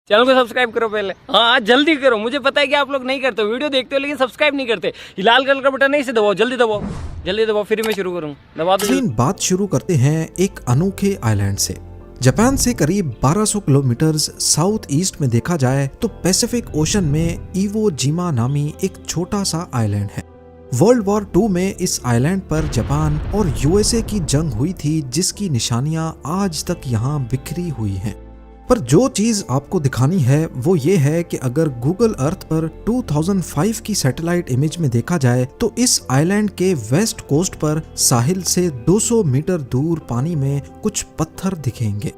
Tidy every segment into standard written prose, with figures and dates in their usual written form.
Channel को subscribe करो पहले। हाँ जल्दी करो, मुझे पता है कि आप लोग नहीं करते हो, वीडियो देखते हो लेकिन सब्सक्राइब नहीं करते। ये लाल कलर का बटन नहीं से दबाओ, जल्दी दबाओ, जल्दी दबाओ, फिर मैं शुरू करूँ। दबा दो। बात शुरू करते हैं एक अनोखे आइलैंड से। जापान से करीब 1200 किलोमीटर साउथ ईस्ट में देखा जाए तो पैसिफिक ओशन में इवो जिमा नामी एक छोटा सा आइलैंड है। वर्ल्ड वॉर 2 में इस आइलैंड पर जापान और यूएसए की जंग हुई थी, जिसकी निशानियां आज तक यहाँ बिखरी हुई हैं। पर जो चीज आपको दिखानी है वो ये है कि अगर गूगल अर्थ पर 2005 की सैटेलाइट इमेज में देखा जाए तो इस आइलैंड के वेस्ट कोस्ट पर साहिल से 200 मीटर दूर पानी में कुछ पत्थर दिखेंगे।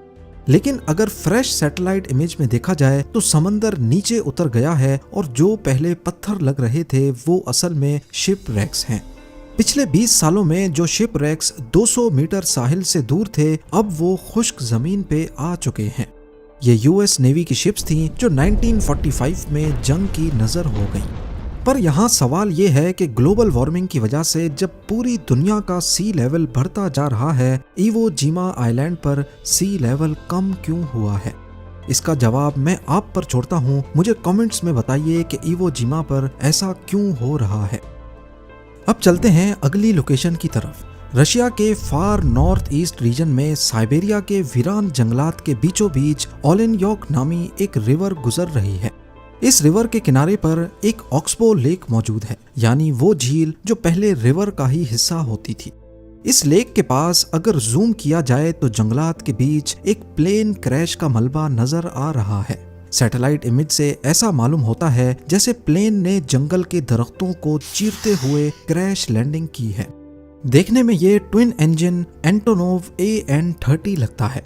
लेकिन अगर फ्रेश सैटेलाइट इमेज में देखा जाए तो समंदर नीचे उतर गया है और जो पहले पत्थर लग रहे थे वो असल में शिप रैक्स हैं। पिछले 20 सालों में जो शिप रैक्स 200 मीटर साहिल से दूर थे, अब वो खुश्क जमीन पे आ चुके हैं। ये यूएस नेवी की शिप्स थीं जो 1945 में जंग की नजर हो गईं। पर यहाँ सवाल ये है कि ग्लोबल वार्मिंग की वजह से जब पूरी दुनिया का सी लेवल बढ़ता जा रहा है, इवो जिमा आइलैंड पर सी लेवल कम क्यों हुआ है? इसका जवाब मैं आप पर छोड़ता हूँ। मुझे कमेंट्स में बताइए कि इवो जिमा पर ऐसा क्यों हो रहा है। अब चलते हैं अगली लोकेशन की तरफ। रशिया के फार नॉर्थ ईस्ट रीजन में साइबेरिया के वीरान जंगलात के बीचों बीच ओलेनयॉक नामी एक रिवर गुजर रही है। इस रिवर के किनारे पर एक ऑक्सबो लेक मौजूद है, यानी वो झील जो पहले रिवर का ही हिस्सा होती थी। इस लेक के पास अगर जूम किया जाए तो जंगलात के बीच एक प्लेन क्रैश का मलबा नजर आ रहा है। सैटेलाइट इमेज से ऐसा मालूम होता है जैसे प्लेन ने जंगल के दरख्तों को चीरते हुए क्रैश लैंडिंग की है। देखने में ये ट्विन इंजन एंटोनोव AN-30 लगता है।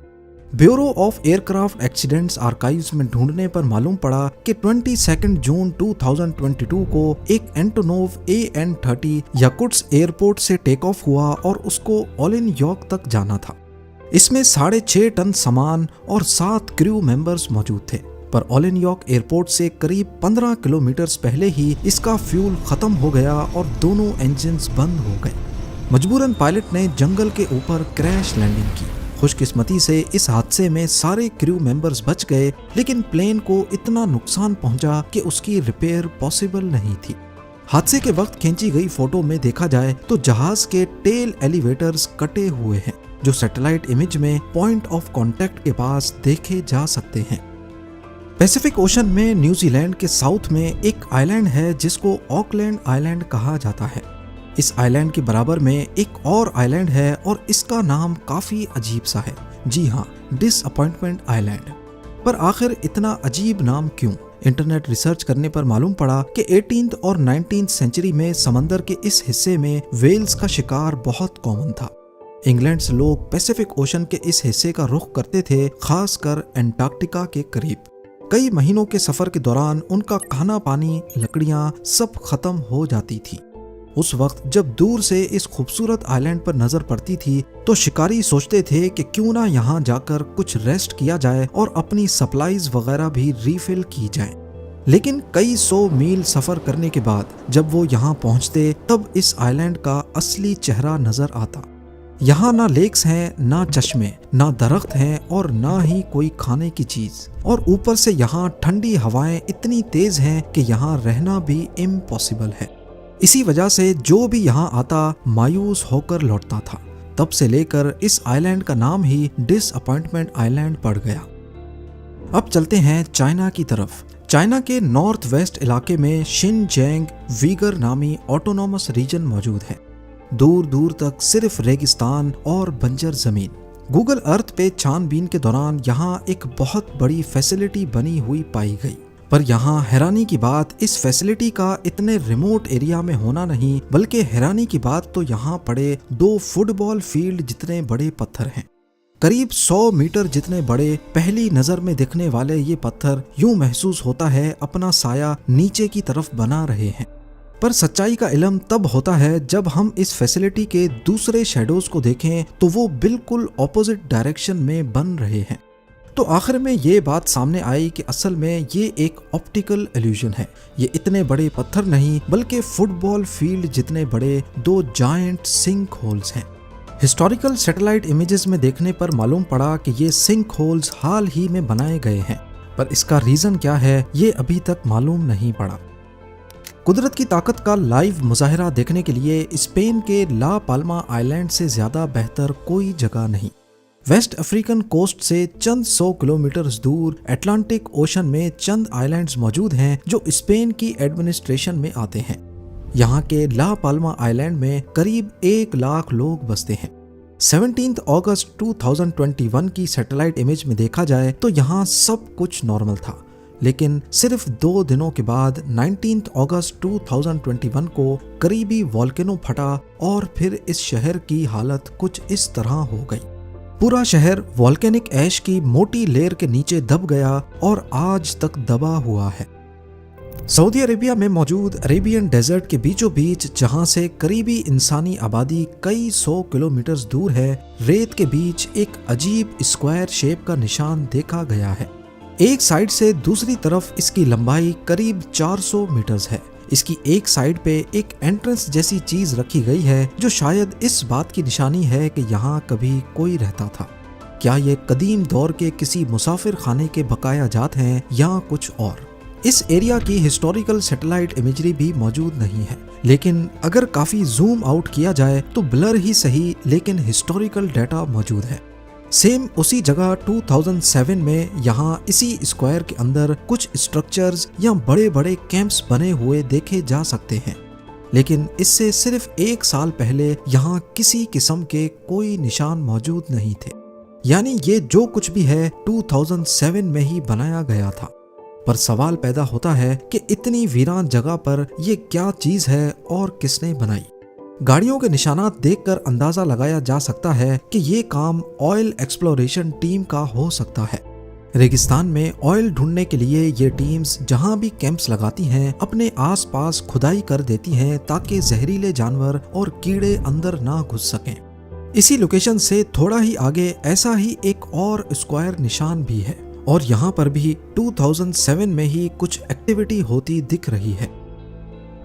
Bureau of aircraft accidents archives में ढूंढने पर मालूम पड़ा कि 22 जून 2022 को एक एंटोनोव AN-30 याकुट्स्क एयरपोर्ट से टेक ऑफ हुआ और उसको ओलेनयॉक तक जाना था। इसमें 6.5 टन सामान और 7 क्रू मेंबर्स मौजूद थे। पर ओलेनयॉक एयरपोर्ट से करीब 15 किलोमीटर पहले ही इसका फ्यूल खत्म हो गया और दोनों इंजन्स बंद हो गए। मजबूरन पायलट ने जंगल के ऊपर क्रैश लैंडिंग की। खुशकिस्मती से इस हादसे में सारे क्रू मेंबर्स बच गए, लेकिन प्लेन को इतना नुकसान पहुंचा कि उसकी रिपेयर पॉसिबल नहीं थी। हादसे के वक्त खींची गई फोटो में देखा जाए तो जहाज के टेल एलिवेटर्स कटे हुए हैं, जो सैटेलाइट इमेज में पॉइंट ऑफ कांटेक्ट के पास देखे जा सकते हैं। पैसिफिक ओशन में न्यूजीलैंड के साउथ में एक आइलैंड है जिसको ऑकलैंड आइलैंड कहा जाता है। इस आइलैंड के बराबर में एक और आइलैंड है और इसका नाम काफी अजीब सा है। जी हाँ, डिसअपॉइंटमेंट आइलैंड। पर आखिर इतना अजीब नाम क्यों? इंटरनेट रिसर्च करने पर मालूम पड़ा कि 18th और 19th सेंचुरी में समंदर के इस हिस्से में वेल्स का शिकार बहुत कॉमन था। इंग्लैंड से लोग पैसिफिक ओशन के इस हिस्से का रुख करते थे, खासकर एंटार्क्टिका के करीब। कई महीनों के सफर के दौरान उनका खाना पानी, लकड़ियां सब खत्म हो जाती थी। उस वक्त जब दूर से इस खूबसूरत आइलैंड पर नजर पड़ती थी तो शिकारी सोचते थे कि क्यों ना यहाँ जाकर कुछ रेस्ट किया जाए और अपनी सप्लाईज वगैरह भी रीफिल की जाए। लेकिन कई 100 मील सफर करने के बाद जब वो यहाँ पहुँचते तब इस आइलैंड का असली चेहरा नजर आता। यहाँ ना लेक्स हैं, ना चश्मे, ना दरख्त हैं और ना ही कोई खाने की चीज। और ऊपर से यहाँ ठंडी हवाएं इतनी तेज हैं कि यहाँ रहना भी इम्पॉसिबल है। इसी वजह से जो भी यहाँ आता मायूस होकर लौटता था। तब से लेकर इस आइलैंड का नाम ही डिसअपॉइंटमेंट आइलैंड पड़ गया। अब चलते हैं चाइना की तरफ। चाइना के नॉर्थ वेस्ट इलाके में शिनजियांग वीगर नामी ऑटोनॉमस रीजन मौजूद है। दूर दूर तक सिर्फ रेगिस्तान और बंजर जमीन। गूगल अर्थ पे छानबीन के दौरान यहाँ एक बहुत बड़ी फैसिलिटी बनी हुई पाई गई। पर यहाँ हैरानी की बात इस फैसिलिटी का इतने रिमोट एरिया में होना नहीं, बल्कि हैरानी की बात तो यहाँ पड़े 2 फुटबॉल फील्ड जितने बड़े पत्थर हैं। करीब 100 मीटर जितने बड़े। पहली नजर में दिखने वाले ये पत्थर यूं महसूस होता है अपना साया नीचे की तरफ बना रहे हैं। पर सच्चाई का इल्म तब होता है जब हम इस फैसिलिटी के दूसरे शेडोज को देखें तो वो बिल्कुल ऑपोजिट डायरेक्शन में बन रहे हैं। तो आखिर में ये बात सामने आई कि असल में ये एक ऑप्टिकल इल्यूजन है। ये इतने बड़े पत्थर नहीं बल्कि फुटबॉल फील्ड जितने बड़े 2 जायंट सिंक होल्स हैं। हिस्टोरिकल सैटेलाइट इमेजेस में देखने पर मालूम पड़ा कि ये सिंक होल्स हाल ही में बनाए गए हैं पर इसका रीजन क्या है ये अभी तक मालूम नहीं पड़ा। कुदरत की ताकत का लाइव मुजाहिरा देखने के लिए स्पेन के ला पाल्मा आइलैंड से ज्यादा बेहतर कोई जगह नहीं। वेस्ट अफ्रीकन कोस्ट से चंद 100 किलोमीटर दूर अटलांटिक ओशन में चंद आइलैंड्स मौजूद हैं जो स्पेन की एडमिनिस्ट्रेशन में आते हैं। यहाँ के ला पाल्मा आइलैंड में करीब 1 लाख लोग बसते हैं। 17 अगस्त 2021 की सैटेलाइट इमेज में देखा जाए तो यहाँ सब कुछ नॉर्मल था, लेकिन सिर्फ 2 दिनों के बाद 19 अगस्त 2021 को करीबी वोल्केनो फटा और फिर इस शहर की हालत कुछ इस तरह हो गई। पूरा शहर वोल्केनिक ऐश की मोटी लेयर के नीचे दब गया और आज तक दबा हुआ है। सऊदी अरेबिया में मौजूद अरेबियन डेजर्ट के बीचों बीच, जहां से करीबी इंसानी आबादी कई 100 किलोमीटर दूर है, रेत के बीच एक अजीब स्क्वायर शेप का निशान देखा गया है। एक साइड से दूसरी तरफ इसकी लंबाई करीब 400 मीटर्स है। इसकी एक साइड पे एक एंट्रेंस जैसी चीज रखी गई है जो शायद इस बात की निशानी है कि यहाँ कभी कोई रहता था। क्या ये कदीम दौर के किसी मुसाफिर खाने के बकाया जात हैं या कुछ और? इस एरिया की हिस्टोरिकल सैटेलाइट इमेजरी भी मौजूद नहीं है, लेकिन अगर काफी जूम आउट किया जाए तो ब्लर ही सही लेकिन हिस्टोरिकल डाटा मौजूद है। सेम उसी जगह 2007 में यहाँ इसी स्क्वायर के अंदर कुछ स्ट्रक्चर्स या बड़े बड़े कैंप्स बने हुए देखे जा सकते हैं, लेकिन इससे सिर्फ 1 साल पहले यहाँ किसी किस्म के कोई निशान मौजूद नहीं थे। यानी ये जो कुछ भी है 2007 में ही बनाया गया था। पर सवाल पैदा होता है कि इतनी वीरान जगह पर ये क्या चीज है और किसने बनाई? गाड़ियों के निशानात देखकर अंदाजा लगाया जा सकता है कि ये काम ऑयल एक्सप्लोरेशन टीम का हो सकता है। रेगिस्तान में ऑयल ढूंढने के लिए ये टीम्स जहां भी कैंप्स लगाती हैं, अपने आसपास खुदाई कर देती हैं ताकि जहरीले जानवर और कीड़े अंदर ना घुस सकें। इसी लोकेशन से थोड़ा ही आगे ऐसा ही एक और स्क्वायर निशान भी है और यहाँ पर भी 2007 में ही कुछ एक्टिविटी होती दिख रही है।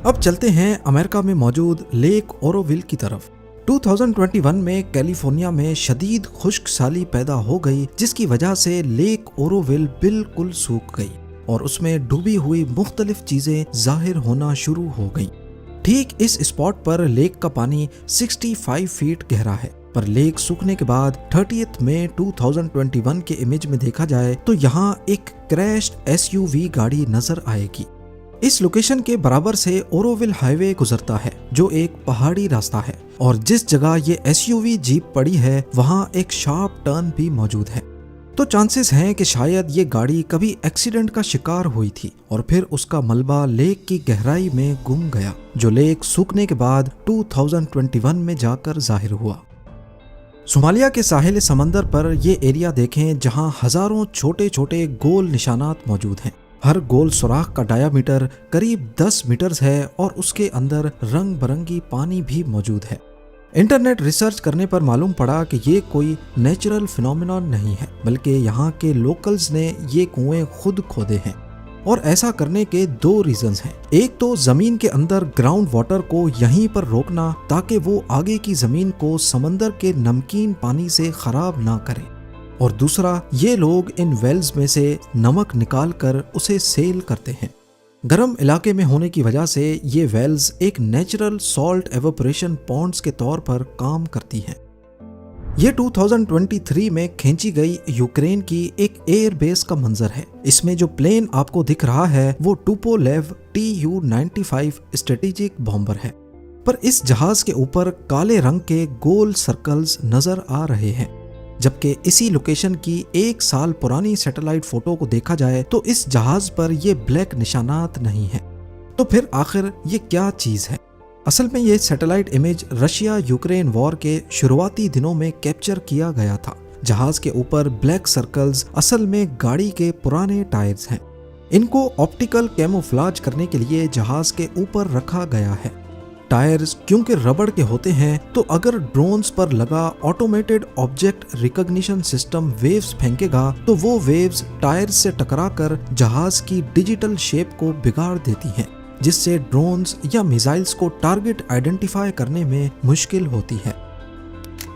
अब चलते हैं अमेरिका में मौजूद लेक ओरोविल की तरफ। 2021 में कैलिफोर्निया में शदीद खुश्क साली पैदा हो गई, जिसकी वजह से लेक ओरोविल बिल्कुल सूख गई और उसमें डूबी हुई मुख्तलिफ चीजें जाहिर होना शुरू हो गई। ठीक इस स्पॉट पर लेक का पानी 65 फीट गहरा है, पर लेक सूखने के बाद 30 मई 2021 के इमेज में देखा जाए तो यहाँ एक क्रैश्ड SUV गाड़ी नजर आएगी। इस लोकेशन के बराबर से ओरोविल हाईवे गुजरता है जो एक पहाड़ी रास्ता है और जिस जगह ये SUV जीप पड़ी है वहाँ एक शार्प टर्न भी मौजूद है। तो चांसेस हैं कि शायद ये गाड़ी कभी एक्सीडेंट का शिकार हुई थी और फिर उसका मलबा लेक की गहराई में गुम गया, जो लेक सूखने के बाद 2021 में जाकर जाहिर हुआ। सोमालिया के साहिल समंदर पर ये एरिया देखें जहाँ हजारों छोटे छोटे गोल निशानात मौजूद हैं। हर गोल सुराख का डायामीटर करीब 10 मीटर्स है और उसके अंदर रंग बिरंगी पानी भी मौजूद है। इंटरनेट रिसर्च करने पर मालूम पड़ा कि ये कोई नेचुरल फिनोमेनन नहीं है, बल्कि यहाँ के लोकल्स ने ये कुएं खुद खोदे हैं और ऐसा करने के 2 रीजंस हैं। एक तो जमीन के अंदर ग्राउंड वाटर को यहीं पर रोकना ताकि वो आगे की जमीन को समंदर के नमकीन पानी से खराब ना करे, और दूसरा ये लोग इन वेल्स में से नमक निकाल कर उसे सेल करते हैं। गर्म इलाके में होने की वजह से ये वेल्स एक नेचुरल सॉल्ट एवोपरेशन पॉन्ड्स के तौर पर काम करती हैं। ये 2023 में खींची गई यूक्रेन की एक एयर बेस का मंजर है। इसमें जो प्लेन आपको दिख रहा है वो टुपोलेव Tu-95 स्ट्रेटेजिक बॉम्बर है, पर इस जहाज के ऊपर काले रंग के गोल सर्कल्स नजर आ रहे हैं, जबकि इसी लोकेशन की 1 साल पुरानी सैटेलाइट फोटो को देखा जाए तो इस जहाज पर ये ब्लैक निशानात नहीं है। तो फिर आखिर ये क्या चीज है? असल में ये satellite image Russia Ukraine war के शुरुआती दिनों में कैप्चर किया गया था। जहाज के ऊपर ब्लैक सर्कल्स असल में गाड़ी के पुराने टायर्स हैं। इनको ऑप्टिकल कैमोफ्लेज करने के लिए जहाज के ऊपर रखा गया है। टायर्स क्योंकि रबड़ के होते हैं तो अगर ड्रोन्स पर लगा automated object recognition system waves फेंकेगा तो वो वेव्स टायर्स से टकराकर जहाज की डिजिटल शेप को बिगाड़ देती हैं, जिससे ड्रोन्स या मिसाइल्स को टारगेट आइडेंटिफाई करने में मुश्किल होती है।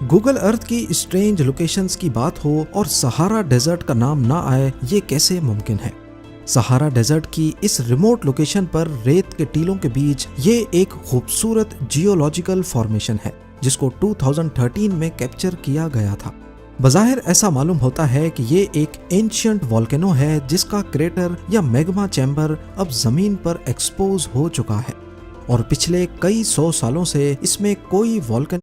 गूगल अर्थ की स्ट्रेंज लोकेशंस की बात हो और सहारा डेजर्ट का नाम ना आए, ये कैसे मुमकिन है? सहारा डेजर्ट की इस रिमोट लोकेशन पर रेत के टीलों के बीच ये एक खूबसूरत जियोलॉजिकल फॉर्मेशन है जिसको 2013 में कैप्चर किया गया था। बज़ाहिर ऐसा मालूम होता है कि ये एक एंशियंट वॉल्केनो है जिसका क्रेटर या मैग्मा चैम्बर अब जमीन पर एक्सपोज हो चुका है और पिछले कई 100 सालों से इसमें कोई वॉल्केनो